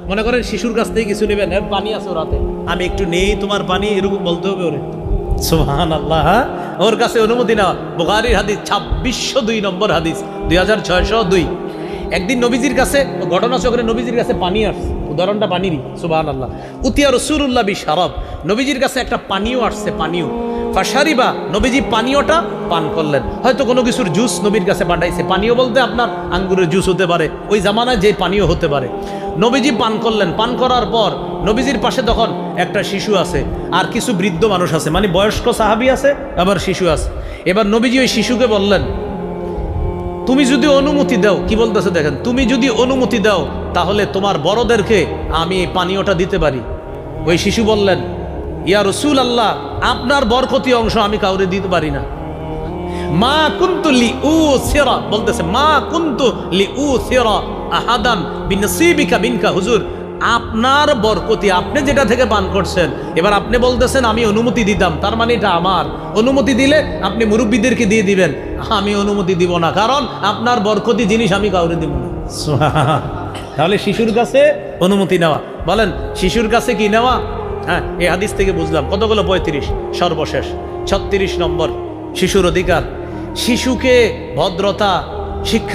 মনে করেন শিশুর কাছ থেকে কিছু নেবেন, পানি আছে ওর হাতে, আমি একটু নেই তোমার পানি, এরকম বলতে হবে ওরে। সুবহানাল্লাহ, ওর কাছে অনুমতি নেওয়া। বুখারীর হাদিস 2602 নম্বর হাদিস, 2602। একদিন নবীজির কাছে ঘটনা চক্রে নবীজির কাছে পানি আসছে, উদাহরণটা পানিরই। সুবহানাল্লাহ। উতিয়া রাসূলুল্লাহ বিশারাব, নবীজির কাছে একটা পানীয় আসছে, পানীয়। ফাশারিবা, নবীজি পানীয়টা পান করলেন। হয়তো কোনো কিছুর জুস নবীর কাছে পাঠাইছে, পানীয় বলতে আপনার আঙ্গুরের জুস হতে পারে, ওই জামানায় যে পানীয় হতে পারে। নবীজি পান করলেন, পান করার পর নবীজির পাশে তখন একটা শিশু আছে আর কিছু বৃদ্ধ মানুষ আছে, মানে বয়স্ক সাহাবী আছে আবার শিশু আছে। এবার নবীজি ওই শিশুকে বললেন, তুমি যদি অনুমতি দাও, কি বলতেছে দেখেন, তুমি যদি অনুমতি দাও তাহলে তোমার বড়দেরকে আমি এই পানীয়টা দিতে পারি। ওই শিশু বললেন, ইয়া রাসূলুল্লাহ, আপনার বরকতি অংশ আমি কাউরে দিতে পারি না। মা কুনতু লিউসিরা, বলতেছে মা কুনতু লিউসিরা আহাদান বিনসিবিকা মিনকা, হুজুর আপনার বরকতি, আপনি যেটা থেকে পান করছেন, এবার আপনি বলতেছেন আমি অনুমতি দিতাম, তার মানে এটা আমার। অনুমতি দিলে আপনি মুরব্বীদেরকে দিয়ে দিবেন, আমি অনুমতি দিব না, কারণ আপনার বরকতি জিনিস আমি কাউরে দিব না। তাহলে শিশুর কাছে অনুমতি নেওয়া, বলেন শিশুর কাছে কি নেওয়া? হ্যাঁ, এই হাদিস থেকে বুঝলাম কতগুলো, 35, সর্বশেষ 36 নম্বর, শিশুর অধিকার। শিশুকে ভদ্রতা শিক্ষা